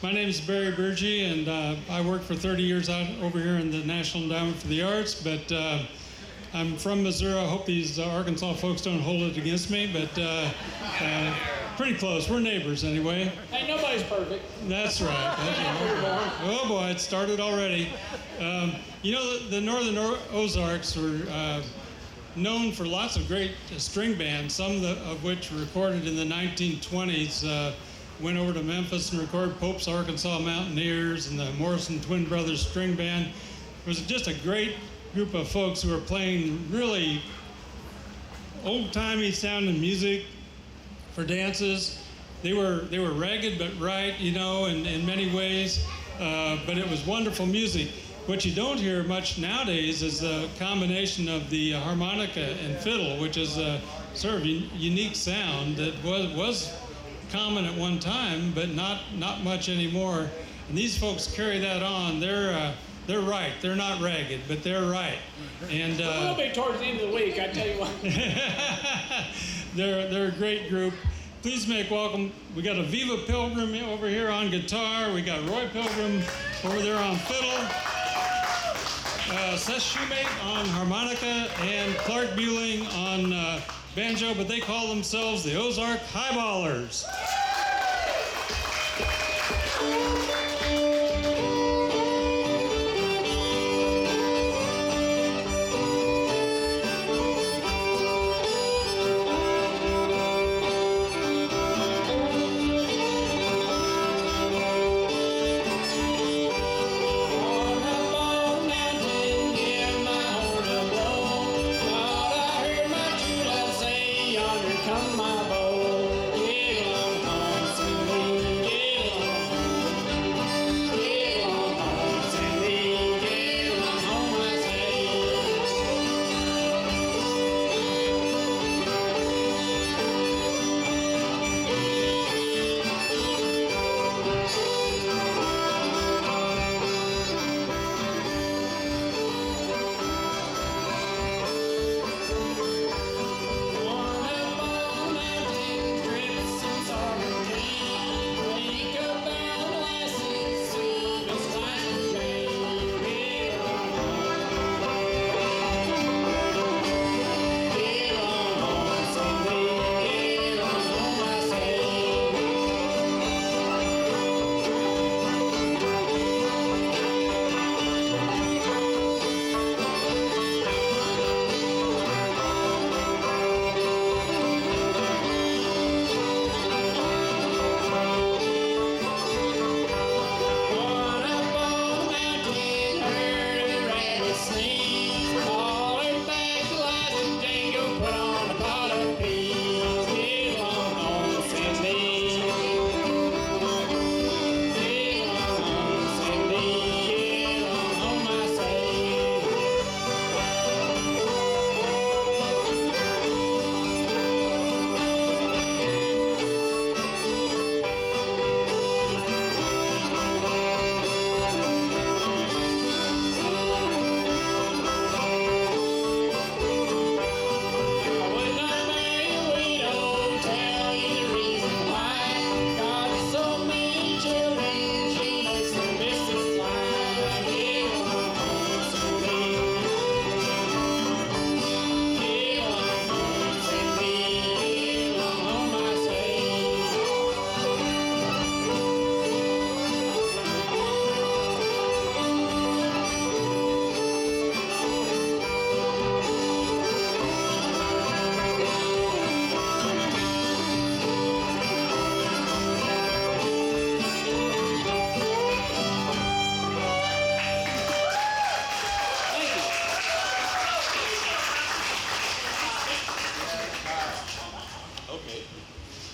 My name is Bergey, and I worked for 30 years out over here in the National Endowment for the Arts, but I'm from Missouri. I hope these Arkansas folks don't hold it against me, but pretty close. We're neighbors anyway. Hey, nobody's perfect. That's right. Oh boy, it started already. The northern Ozarks were known for lots of great string bands, some of which were recorded in the 1920s. Went over to Memphis and recorded Pope's Arkansas Mountaineers and the Morrison Twin Brothers String Band. It was just a great group of folks who were playing really old-timey sounding music for dances. They were ragged but right, in many ways, but it was wonderful music. What you don't hear much nowadays is a combination of the harmonica and fiddle, which is a sort of unique sound that was common at one time, but not much anymore. And these folks carry that on. They're right. They're not ragged, but they're right. And a little bit towards the end of the week, I tell you what. They're a great group. Please make welcome. We got Aviva Pilgrim over here on guitar. We got Roy Pilgrim over there on fiddle. Seth Shumate on harmonica and Clarke Buehling on banjo, but they call themselves the Ozark Highballers.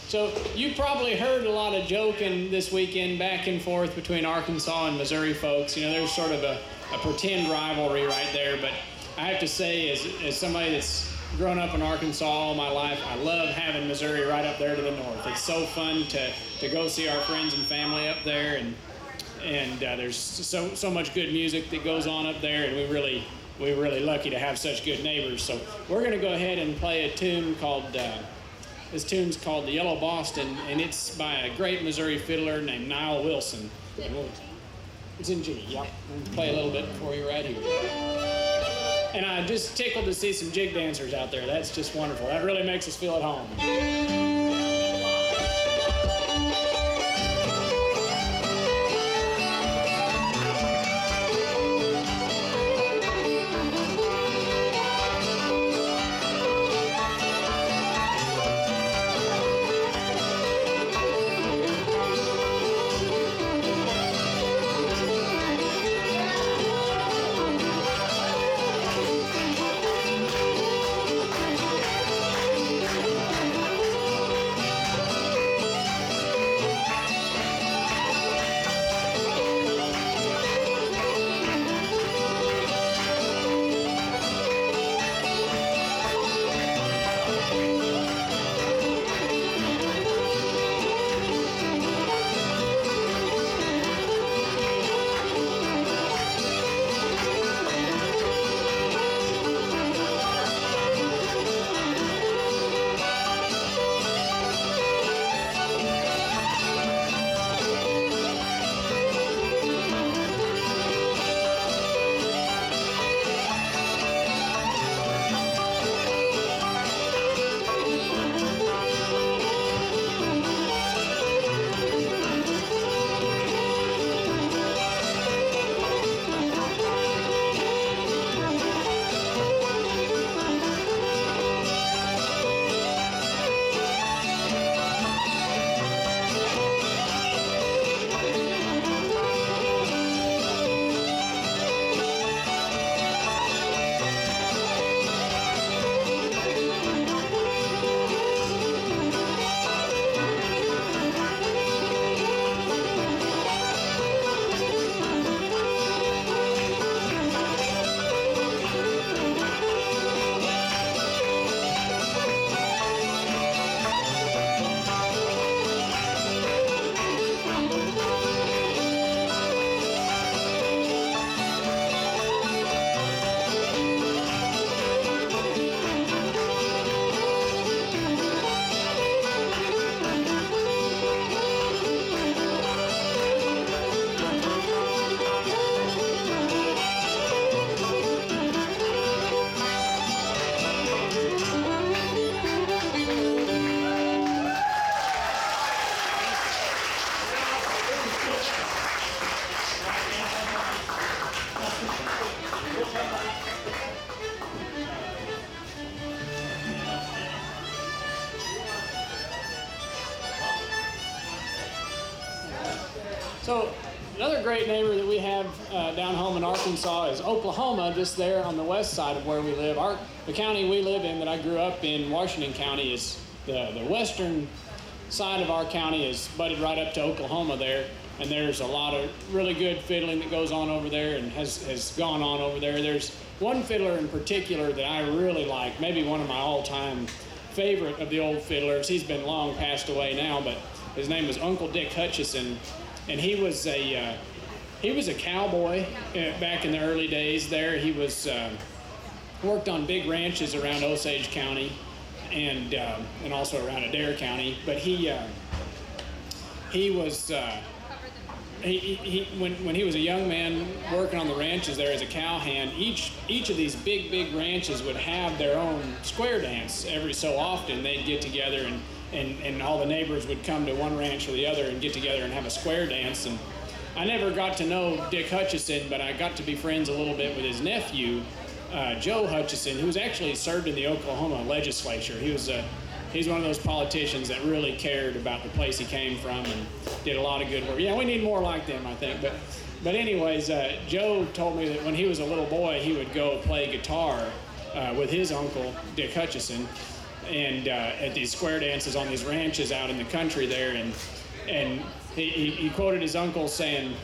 So you probably heard a lot of joking this weekend back and forth between Arkansas and Missouri folks. There's sort of a pretend rivalry right there, but I have to say, as somebody that's grown up in Arkansas all my life, I love having Missouri right up there to the north. It's so fun to go see our friends and family up there, and there's so much good music that goes on up there, and we're really lucky to have such good neighbors. So we're going to go ahead and play a tune called This tune's called The Yellow Boston, and it's by a great Missouri fiddler named Niall Wilson. It's in G, yep. I'll play a little bit for you right here. And I'm just tickled to see some jig dancers out there. That's just wonderful. That really makes us feel at home. So another great neighbor that we have down home in Arkansas is Oklahoma, just there on the west side of where we live. The county we live in that I grew up in, Washington County, is the western side of our county is butted right up to Oklahoma there. And there's a lot of really good fiddling that goes on over there and has gone on over there. There's one fiddler in particular that I really like, maybe one of my all-time favorite of the old fiddlers. He's been long passed away now, but his name was Uncle Dick Hutchison, and he was a cowboy back in the early days there. He was worked on big ranches around Osage County and also around Adair County, but when he was a young man working on the ranches there as a cowhand, each of these big ranches would have their own square dance. Every so often they'd get together and all the neighbors would come to one ranch or the other and get together and have a square dance. And I never got to know Dick Hutchison, but I got to be friends a little bit with his nephew, Joe Hutchison, who's actually served in the Oklahoma legislature. He's one of those politicians that really cared about the place he came from and did a lot of good work. Yeah, we need more like them, I think. But anyways, Joe told me that when he was a little boy, he would go play guitar with his uncle, Dick Hutchison, and at these square dances on these ranches out in the country there. And he quoted his uncle saying,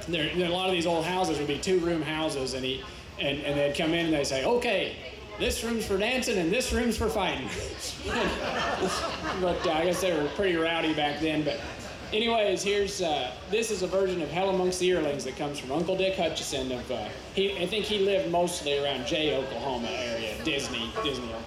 there a lot of these old houses would be two-room houses, and they'd come in and they'd say, okay, this room's for dancing and this room's for fighting. But I guess they were pretty rowdy back then. But anyways, this is a version of Hell Amongst the Yearlings that comes from Uncle Dick Hutchison. I think he lived mostly around Jay, Oklahoma area, Disney, Oklahoma.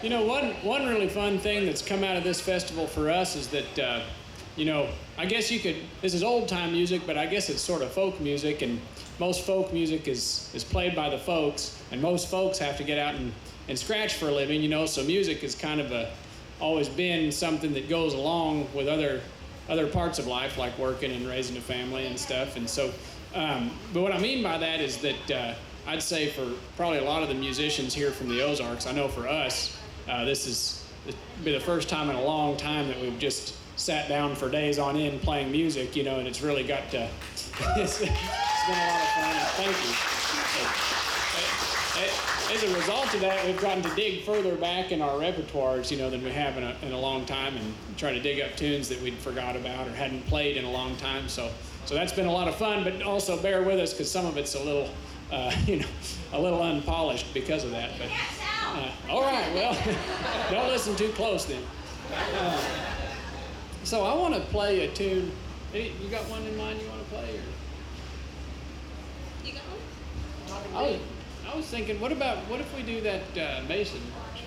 one really fun thing that's come out of this festival for us is that, I guess this is old time music, but I guess it's sort of folk music, and most folk music is played by the folks, and most folks have to get out and scratch for a living, so music is kind of always been something that goes along with other parts of life, like working and raising a family and stuff. And so, but what I mean by that is that I'd say for probably a lot of the musicians here from the Ozarks, I know for us, this be the first time in a long time that we've just sat down for days on end playing music, and it's really got to, it's been a lot of fun. Thank you. As a result of that, we've gotten to dig further back in our repertoires, than we have in a long time, and try to dig up tunes that we'd forgot about or hadn't played in a long time. So that's been a lot of fun, but also bear with us because some of it's a little, a little unpolished because of that. But all right, well, don't listen too close then. So I want to play a tune. Hey, you got one in mind you want to play? Or? You got one? I was thinking, what if we do that Mason March?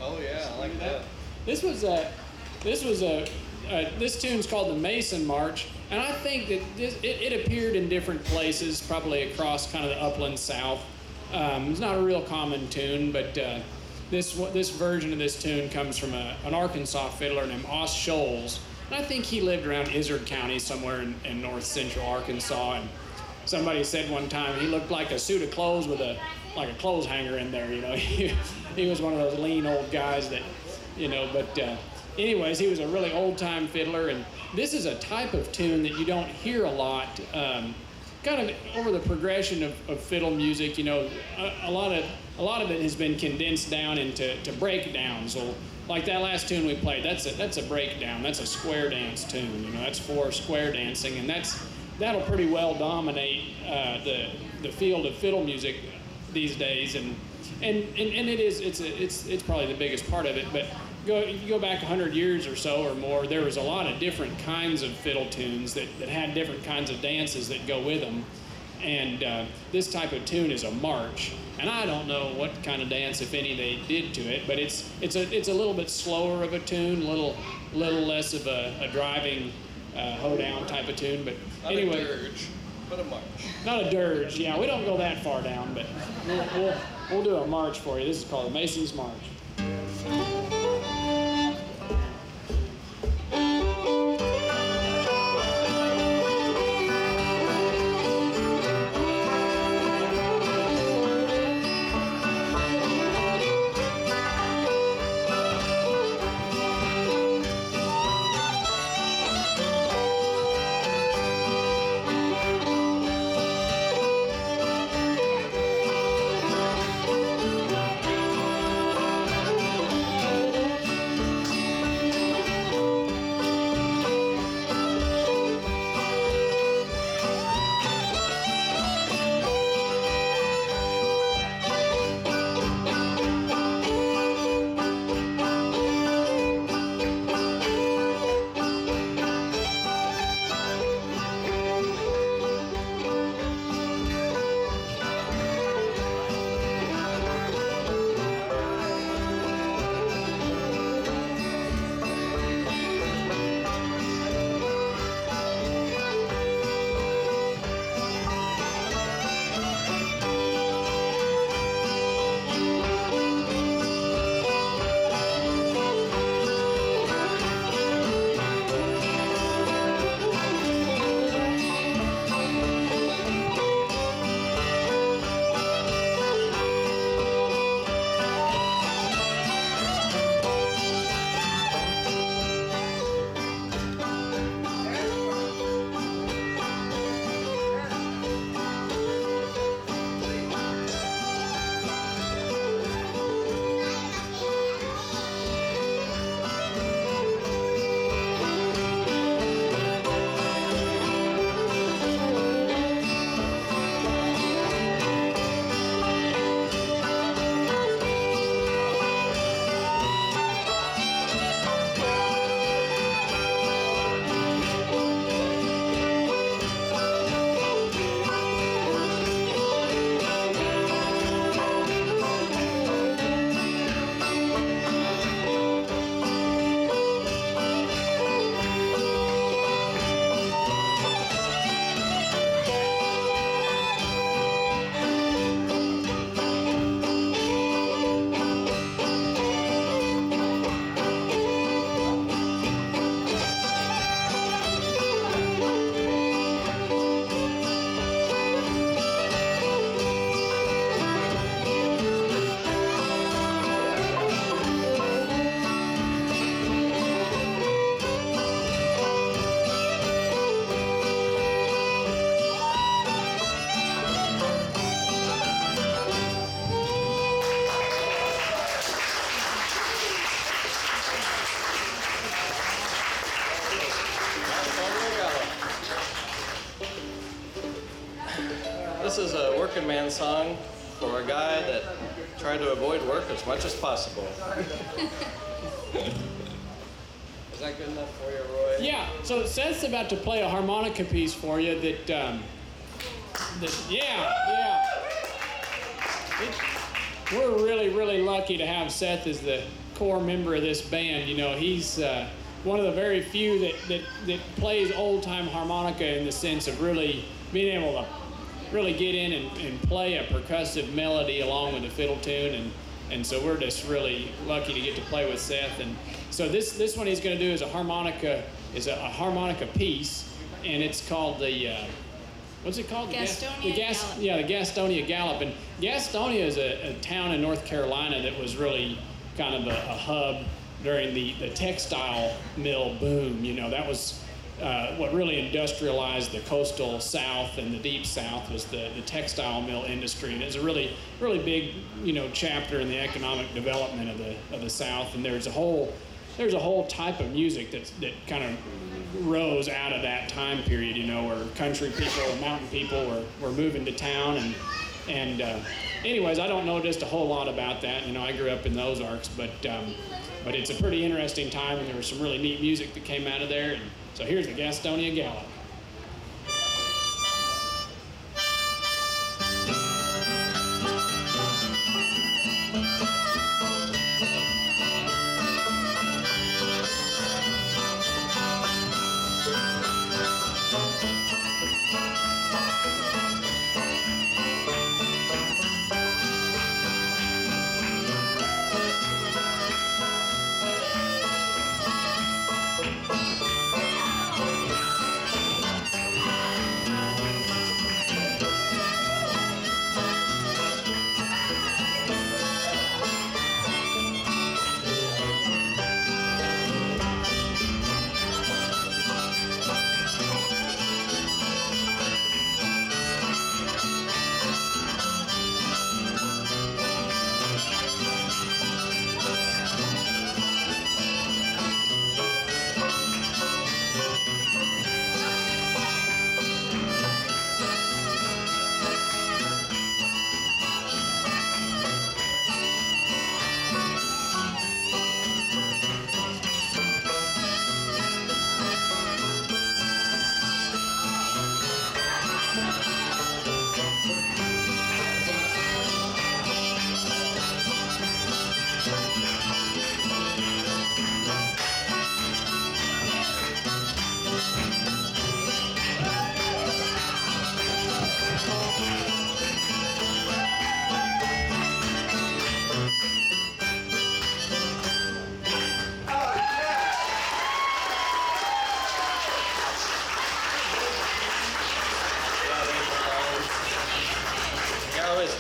Oh yeah, I like that. This tune's called the Mason March, and I think that it appeared in different places, probably across kind of the upland South. It's not a real common tune, but this version of this tune comes from an Arkansas fiddler named Os Shoals, and I think he lived around Izard County somewhere in north central Arkansas. And somebody said one time he looked like a suit of clothes with a clothes hanger in there. He was one of those lean old guys that, But anyways, he was a really old time fiddler, and this is a type of tune that you don't hear a lot. Kind of over the progression of fiddle music, a lot of it has been condensed down into breakdowns. So, like that last tune we played, that's a breakdown. That's a square dance tune. That's for square dancing, and that'll pretty well dominate the field of fiddle music these days. And it's probably the biggest part of it. But if you go back 100 years or so or more, there was a lot of different kinds of fiddle tunes that had different kinds of dances that go with them. And this type of tune is a march. And I don't know what kind of dance, if any, they did to it, but it's a little bit slower of a tune, a little less of a driving hoedown type of tune. But not anyway, a dirge, but a march. Not a dirge. Yeah, we don't go that far down, but we'll do a march for you. This is called Mason's March. man song for a guy that tried to avoid work as much as possible. Is that good enough for you, Roy? Yeah, so Seth's about to play a harmonica piece for you we're really, really lucky to have Seth as the core member of this band. You know, he's one of the very few that plays old-time harmonica in the sense of really being able to really get in and play a percussive melody along with a fiddle tune, and so we're just really lucky to get to play with Seth. And so this one he's going to do is a harmonica piece, and it's called the what's it called? Gastonia Gallop. Yeah, the Gastonia Gallop. And Gastonia is a town in North Carolina that was really kind of a hub during the textile mill boom. You know, that was what really industrialized the coastal South and the deep South was the textile mill industry, and it's a really, really big, you know, chapter in the economic development of the South. And there's a whole type of music that kind of rose out of that time period, you know, where country people or mountain people were moving to town. And anyways, I don't know just a whole lot about that. You know, I grew up in the Ozarks, but it's a pretty interesting time, and there was some really neat music that came out of there. And so here's the Gastonia Gallop.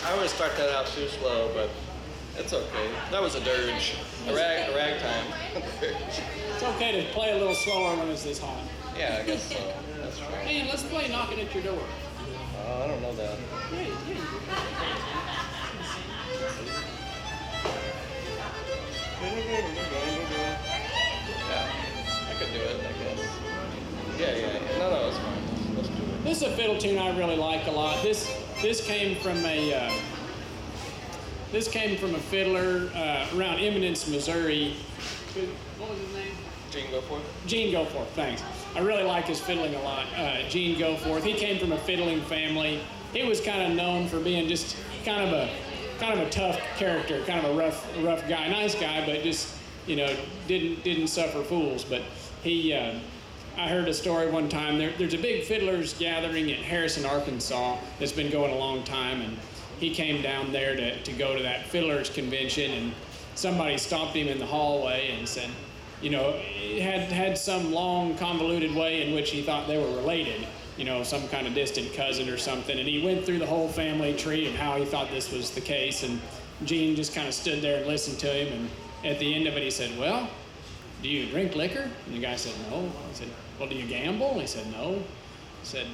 I always start that out too slow, but it's okay. That was a dirge, a ragtime. It's okay to play a little slower when it's this hot. Yeah, I guess so. That's true. Hey, let's play Knocking at Your Door. I don't know that. Yeah, I could do it, I guess. Yeah. No, it's fine. Let's do it. This is a fiddle tune I really like a lot. This came from a fiddler around Eminence, Missouri. What was his name? Gene Goforth. Gene Goforth, thanks. I really like his fiddling a lot. Gene Goforth. He came from a fiddling family. He was kind of known for being just kind of a tough character, kind of a rough guy, nice guy, but just, you know, didn't suffer fools. But he, I heard a story one time. There's a big fiddlers gathering at Harrison, Arkansas that's been going a long time, and he came down there to go to that fiddlers convention, and somebody stopped him in the hallway and said, you know, had some long convoluted way in which he thought they were related, you know, some kind of distant cousin or something. And he went through the whole family tree and how he thought this was the case. And Gene just kind of stood there and listened to him. And at the end of it, he said, well, do you drink liquor? And the guy said, no. He said, well, do you gamble? And he said, no. He said,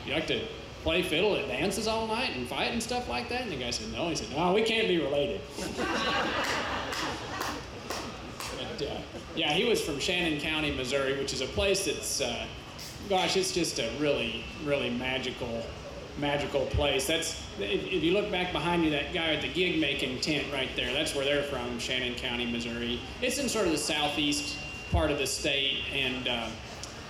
you like to play fiddle at dances all night and fight and stuff like that? And the guy said, no. He said, no, we can't be related. But, yeah, he was from Shannon County, Missouri, which is a place that's, gosh, it's just a really, really magical magical place. That's if you look back behind you, that guy at the gig making tent right there, that's where they're from, Shannon County, Missouri. It's in sort of the southeast part of the state, and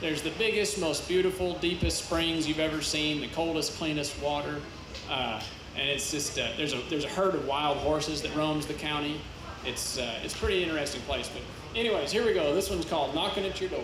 there's the biggest, most beautiful, deepest springs you've ever seen, the coldest, cleanest water, and it's just there's a herd of wild horses that roams the county. It's a pretty interesting place. But anyways, here we go. This one's called Knocking at Your Door.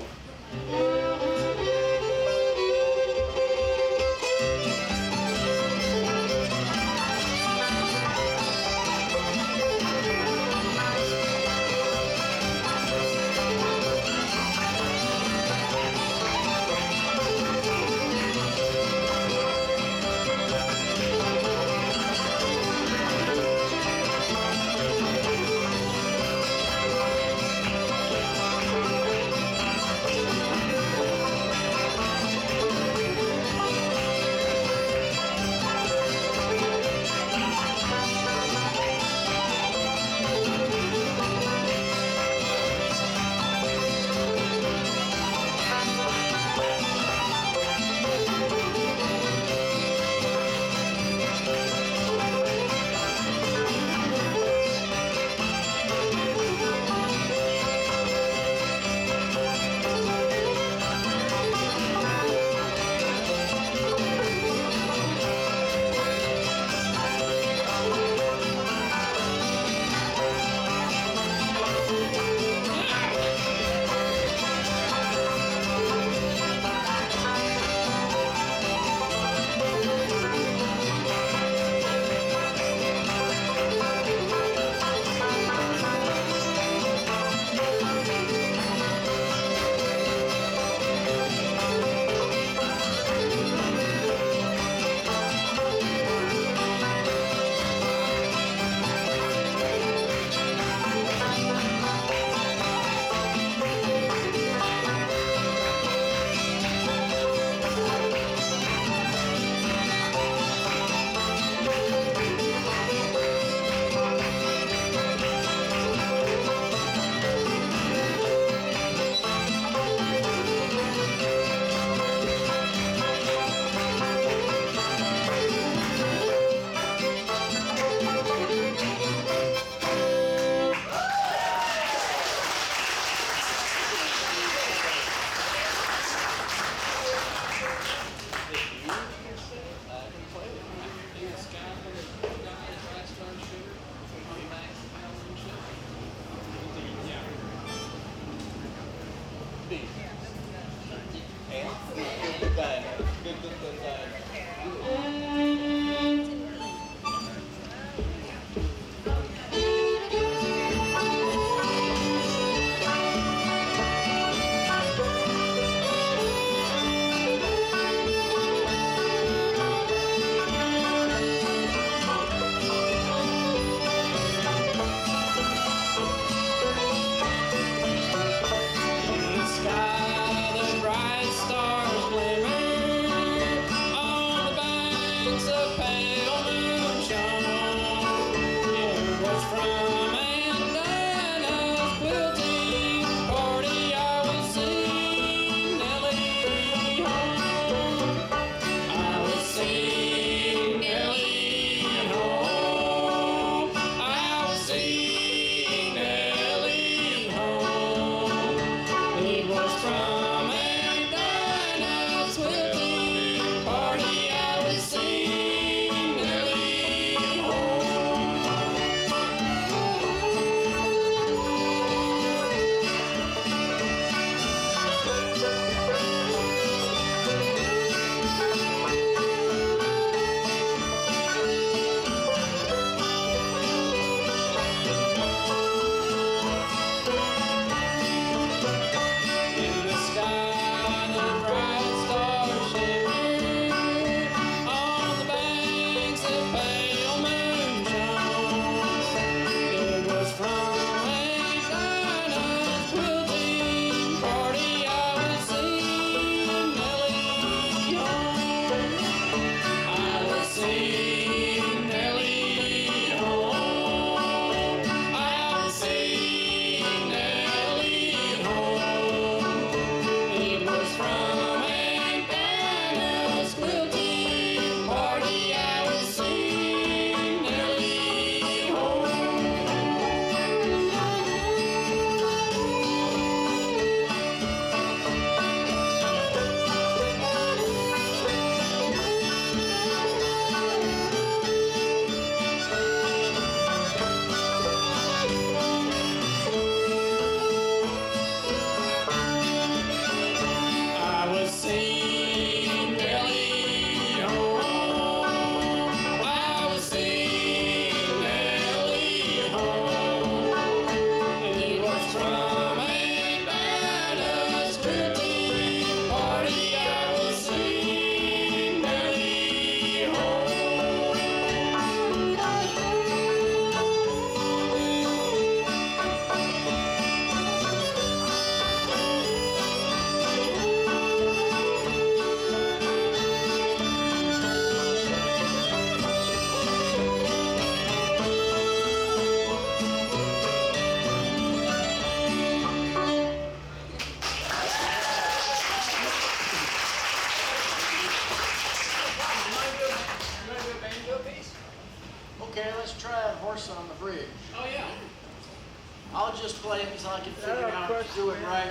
I'll just play it until I can figure out how to do it right.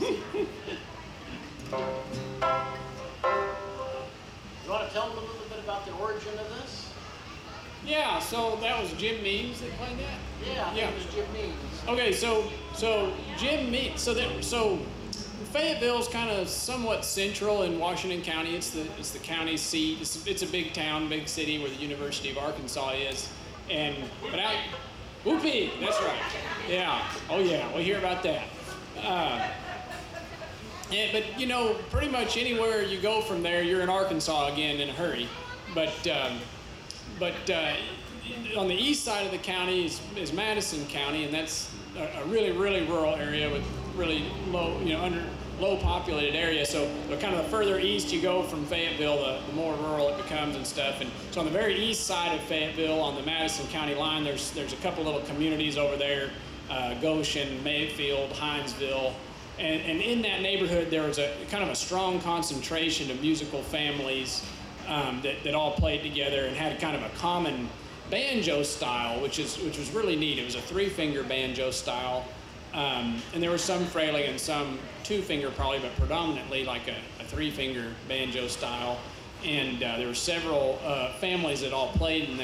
You want to tell them a little bit about the origin of this? Yeah, so that was Jim Means that played that? Yeah, it was Jim Means. Okay, so Jim Means, so Fayetteville's kind of somewhat central in Washington County. It's the county seat. It's a big town, big city where the University of Arkansas is. But out, whoopee, that's right. Yeah. Oh yeah, we'll hear about that. Yeah, but pretty much anywhere you go from there, you're in Arkansas again in a hurry. But on the east side of the county is Madison County, and that's a really, really rural area with really low, low populated area. So kind of the further east you go from Fayetteville, the more rural it becomes and stuff. And so on the very east side of Fayetteville, on the Madison County line, there's a couple little communities over there, Goshen, Mayfield, Hinesville. And in that neighborhood, there was a kind of a strong concentration of musical families that all played together and had kind of a common banjo style, which was really neat. It was a 3-finger banjo style, and there was some frailing and some 2-finger probably, but predominantly like a 3-finger banjo style. And there were several families that all played in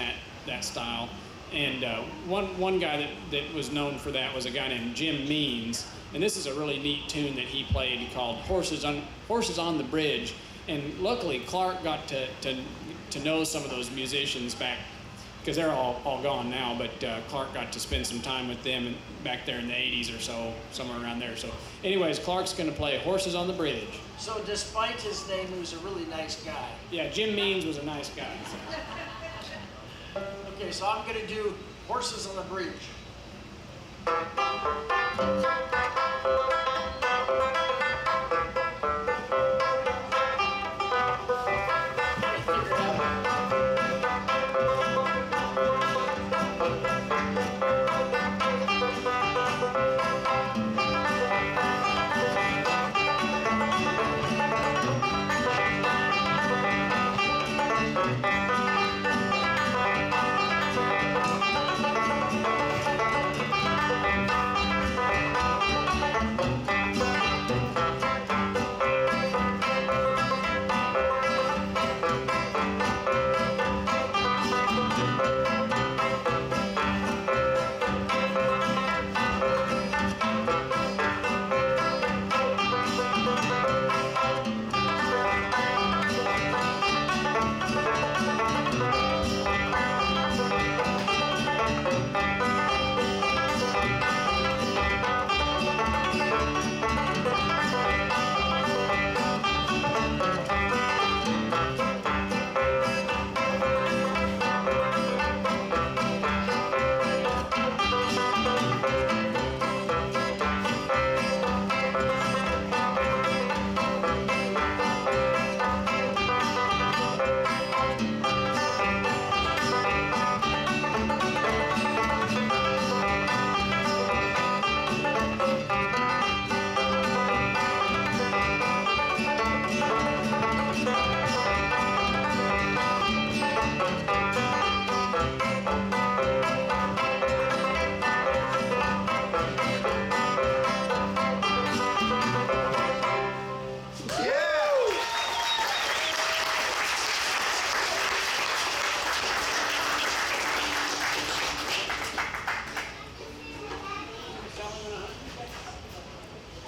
that style. And one guy that was known for that was a guy named Jim Means. And this is a really neat tune that he played called Horses on the Bridge. And luckily, Clarke got to know some of those musicians back, because they're all gone now, but Clarke got to spend some time with them back there in the 80s or so, somewhere around there. So anyways, Clarke's going to play Horses on the Bridge. So despite his name, he was a really nice guy. Yeah, Jim Means was a nice guy. So. Okay, so I'm going to do Horses on the Bridge.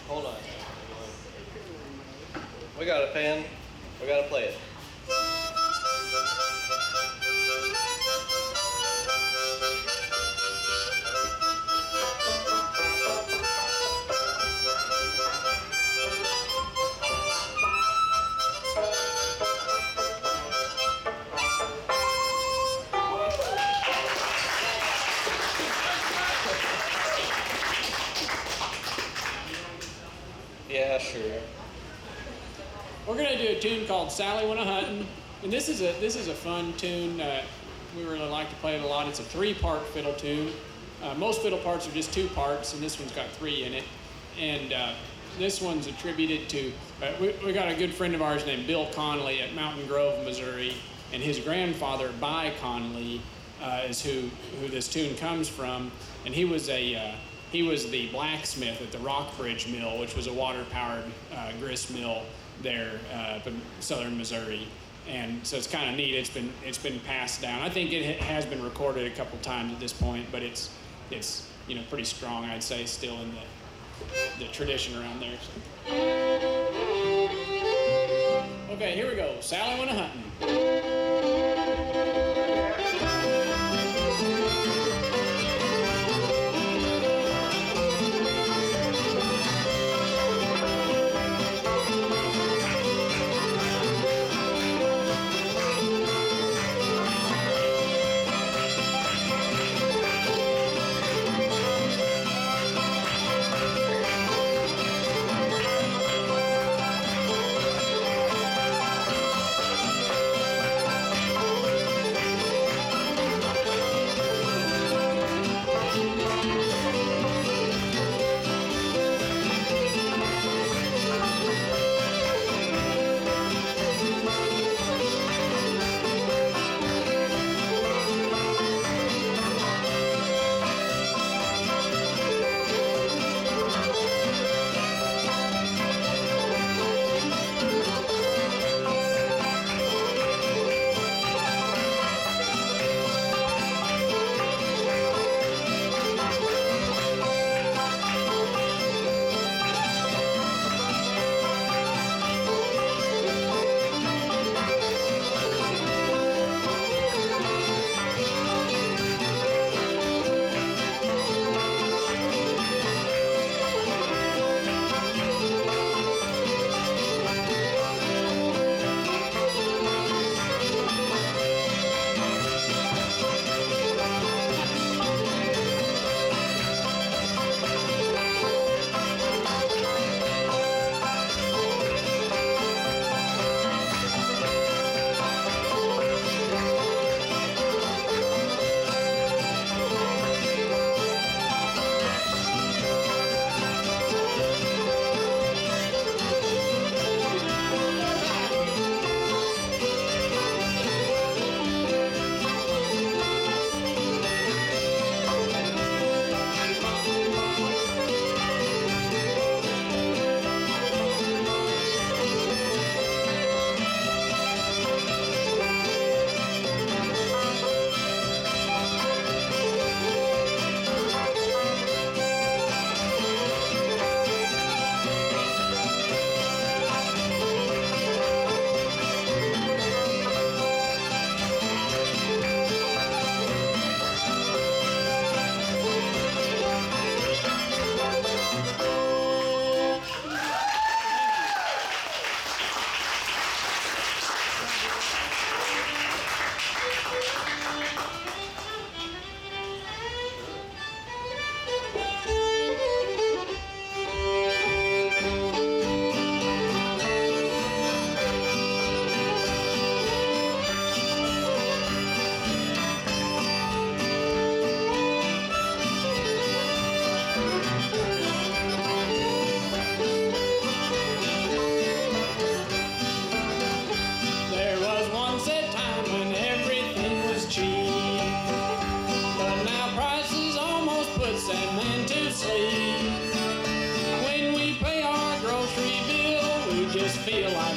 Hold on. We got a pen. We got to play it. Yeah, sure. We're gonna do a tune called "Sally Went A-Huntin'," and this is a fun tune. We really like to play it a lot. It's a 3-part fiddle tune. Most fiddle parts are just 2 parts, and this one's got 3 in it. And this one's attributed to we got a good friend of ours named Bill Conley at Mountain Grove, Missouri, and his grandfather, By Conley, is who this tune comes from, and he was a he was the blacksmith at the Rockbridge Mill, which was a water-powered grist mill there up in southern Missouri. And so it's kind of neat. It's been passed down. I think it has been recorded a couple times at this point, but it's pretty strong, I'd say, still in the tradition around there. So. Okay, here we go. Sally went a-hunting.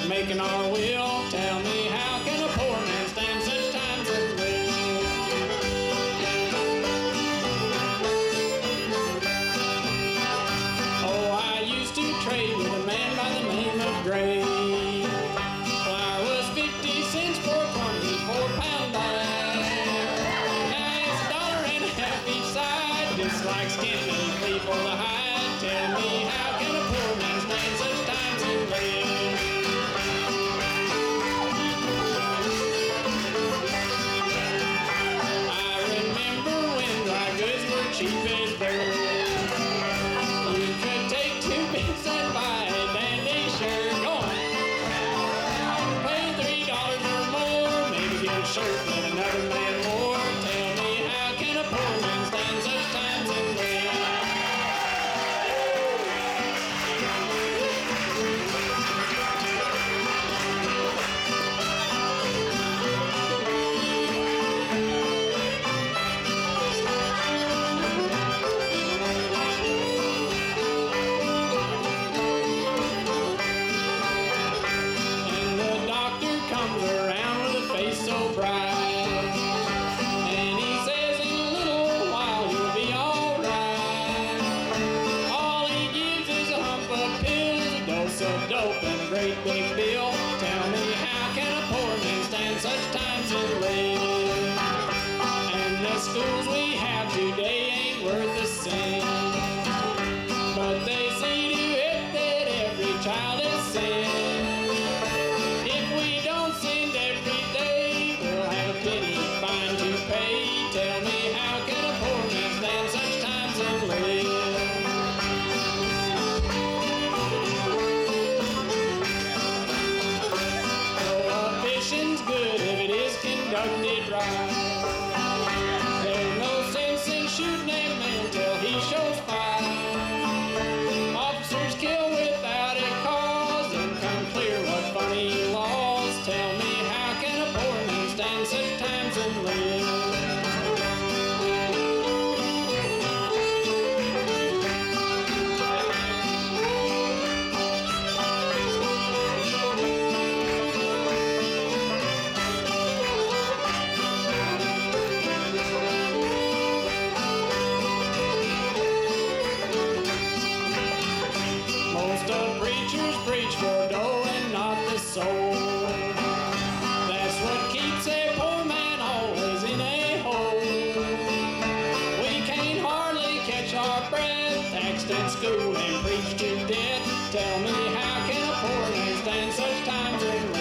Making our will. Tell me, how can a poor man stand such times as this? Oh, I used to trade with a man by the name of Gray. Flour was 50 cents for 24-pound bag. Now it's $1.50 each side, just like skinny people to hide. Tell me, how can a poor man stand such times as this? Cheap as dirt. You could take 2 bits and buy a dandy shirt. Go on. Pay $3 or more, maybe get a shirt that another man wore. Tell me, how can a poor man stand such times as this? distant school and preach to death. Tell me, how can a poor man stand such times in